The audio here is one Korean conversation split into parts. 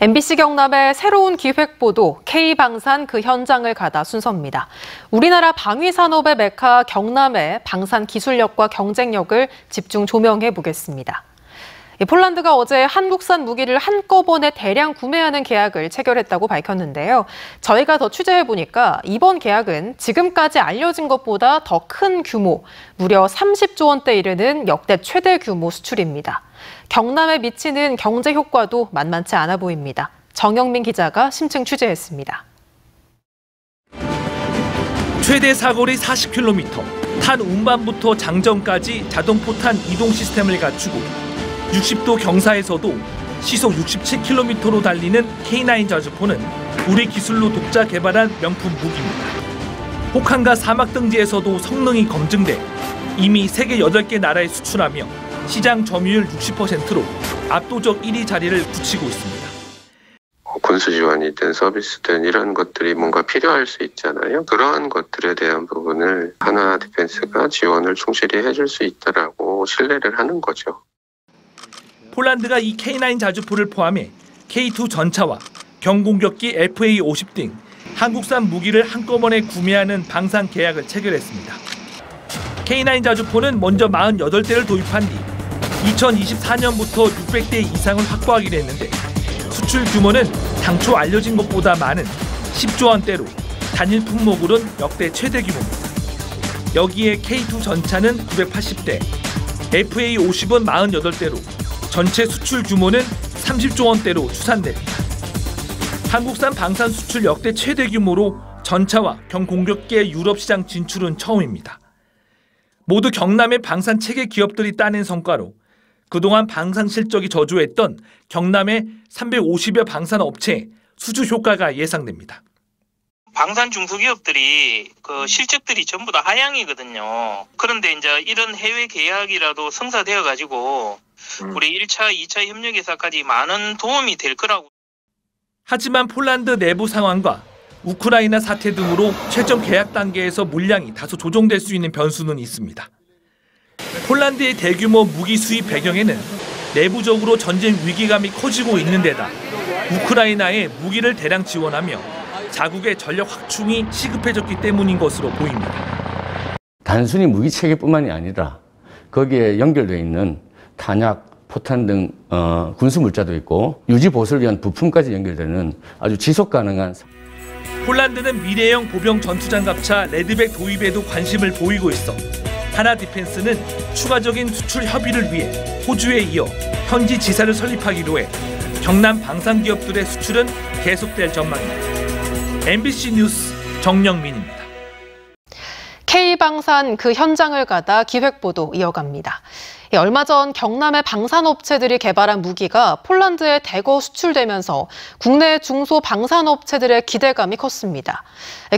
MBC 경남의 새로운 기획보도 K방산 그 현장을 가다 순서입니다. 우리나라 방위산업의 메카 경남의 방산 기술력과 경쟁력을 집중 조명해 보겠습니다. 폴란드가 어제 한국산 무기를 한꺼번에 대량 구매하는 계약을 체결했다고 밝혔는데요. 저희가 더 취재해보니까 이번 계약은 지금까지 알려진 것보다 더 큰 규모, 무려 30조 원대 이르는 역대 최대 규모 수출입니다. 경남에 미치는 경제 효과도 만만치 않아 보입니다. 정영민 기자가 심층 취재했습니다. 최대 사거리 40km, 탄 운반부터 장전까지 자동 포탄 이동 시스템을 갖추고 60도 경사에서도 시속 67km로 달리는 K9 자주포는 우리 기술로 독자 개발한 명품 무기입니다. 혹한과 사막 등지에서도 성능이 검증돼 이미 세계 8개 나라에 수출하며 시장 점유율 60%로 압도적 1위 자리를 굳히고 있습니다. 군수 지원이든 서비스든 이런 것들이 뭔가 필요할 수 있잖아요. 그러한 것들에 대한 부분을 하나 디펜스가 지원을 충실히 해줄 수 있다라고 신뢰를 하는 거죠. 폴란드가 이 K9 자주포를 포함해 K2 전차와 경공격기 FA-50 등 한국산 무기를 한꺼번에 구매하는 방산 계약을 체결했습니다. K9 자주포는 먼저 48대를 도입한 뒤 2024년부터 600대 이상을 확보하기로 했는데 수출 규모는 당초 알려진 것보다 많은 10조 원대로 단일 품목으로는 역대 최대 규모입니다. 여기에 K2 전차는 980대, FA-50은 48대로 전체 수출 규모는 30조 원대로 추산됩니다. 한국산 방산 수출 역대 최대 규모로 전차와 경공격기의 유럽 시장 진출은 처음입니다. 모두 경남의 방산 체계 기업들이 따낸 성과로 그동안 방산 실적이 저조했던 경남의 350여 방산 업체의 수주 효과가 예상됩니다. 방산 중소기업들이 실적들이 전부 다 하향이거든요. 그런데 이제 이런 해외 계약이라도 성사되어 가지고 우리 1차, 2차 협력회사까지 많은 도움이 될 거라고. 하지만 폴란드 내부 상황과 우크라이나 사태 등으로 최종 계약 단계에서 물량이 다소 조정될 수 있는 변수는 있습니다. 폴란드의 대규모 무기 수입 배경에는 내부적으로 전쟁 위기감이 커지고 있는 데다 우크라이나에 무기를 대량 지원하며 자국의 전력 확충이 시급해졌기 때문인 것으로 보입니다. 단순히 무기 체계뿐만이 아니라 거기에 연결되어 있는 탄약, 포탄 등 군수 물자도 있고 유지 보수를 위한 부품까지 연결되는 아주 지속 가능한. 폴란드는 미래형 보병 전투장갑차 레드백 도입에도 관심을 보이고 있어 하나 디펜스는 추가적인 수출 협의를 위해 호주에 이어 현지 지사를 설립하기로 해 경남 방산 기업들의 수출은 계속될 전망입니다. MBC 뉴스 정영민입니다. K방산 그 현장을 가다 기획보도 이어갑니다. 얼마 전 경남의 방산업체들이 개발한 무기가 폴란드에 대거 수출되면서 국내 중소방산업체들의 기대감이 컸습니다.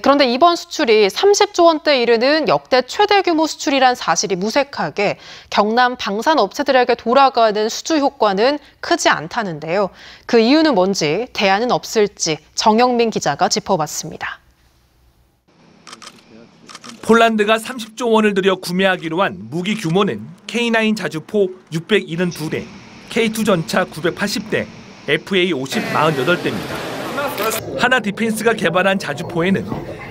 그런데 이번 수출이 30조 원대 이르는 역대 최대 규모 수출이란 사실이 무색하게 경남 방산업체들에게 돌아가는 수주 효과는 크지 않다는데요. 그 이유는 뭔지, 대안은 없을지 정영민 기자가 짚어봤습니다. 폴란드가 30조 원을 들여 구매하기로 한 무기 규모는 K9 자주포 672대, K2 전차 980대, FA-50 48대입니다. 하나 디펜스가 개발한 자주포에는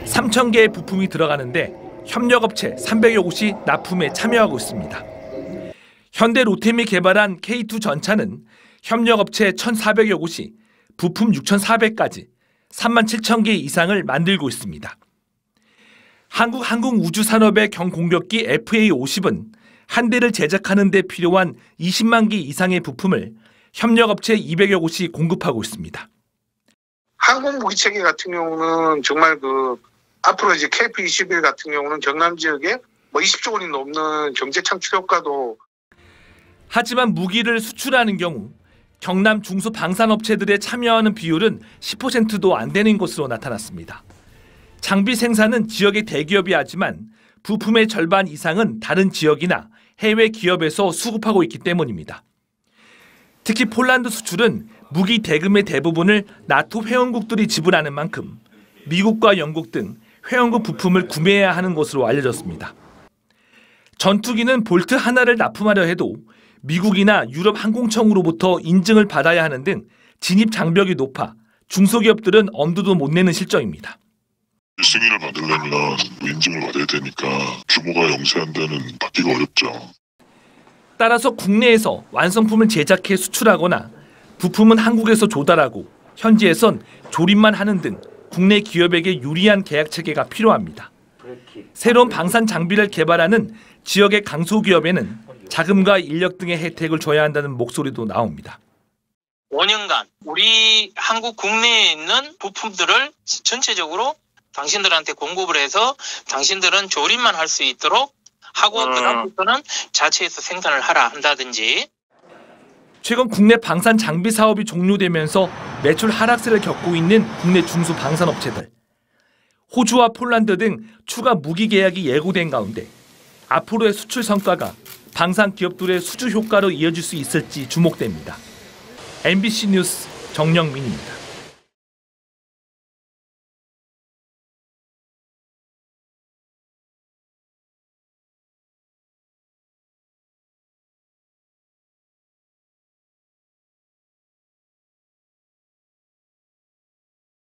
3,000개의 부품이 들어가는데 협력업체 300여 곳이 납품에 참여하고 있습니다. 현대 로템이 개발한 K2 전차는 협력업체 1,400여 곳이 부품 6,400까지 37,000개 이상을 만들고 있습니다. 한국 항공우주산업의 경공격기 FA-50은 한 대를 제작하는 데 필요한 20만 개 이상의 부품을 협력업체 200여 곳이 공급하고 있습니다. 항공무기체계 같은 경우는 정말 앞으로 이제 KF-21 같은 경우는 경남 지역에 20조 원이 넘는 경제 창출 효과도. 하지만 무기를 수출하는 경우 경남 중소방산업체들의 참여하는 비율은 10%도 안 되는 것으로 나타났습니다. 장비 생산은 지역의 대기업이 하지만 부품의 절반 이상은 다른 지역이나 해외 기업에서 수급하고 있기 때문입니다. 특히 폴란드 수출은 무기 대금의 대부분을 나토 회원국들이 지불하는 만큼 미국과 영국 등 회원국 부품을 구매해야 하는 것으로 알려졌습니다. 전투기는 볼트 하나를 납품하려 해도 미국이나 유럽 항공청으로부터 인증을 받아야 하는 등 진입 장벽이 높아 중소기업들은 엄두도 못 내는 실정입니다. 승인을 받으려면 인증을 받아야 되니까 규모가 영세한 데는 받기가 어렵죠. 따라서 국내에서 완성품을 제작해 수출하거나 부품은 한국에서 조달하고 현지에선 조립만 하는 등 국내 기업에게 유리한 계약 체계가 필요합니다. 새로운 방산 장비를 개발하는 지역의 강소기업에는 자금과 인력 등의 혜택을 줘야 한다는 목소리도 나옵니다. 5년간 우리 한국 국내에 있는 부품들을 전체적으로 당신들한테 공급을 해서 당신들은 조립만 할 수 있도록 하고 그다음부터는 자체에서 생산을 하라 한다든지. 최근 국내 방산 장비 사업이 종료되면서 매출 하락세를 겪고 있는 국내 중소 방산업체들. 호주와 폴란드 등 추가 무기 계약이 예고된 가운데 앞으로의 수출 성과가 방산 기업들의 수주 효과로 이어질 수 있을지 주목됩니다. MBC 뉴스 정영민입니다.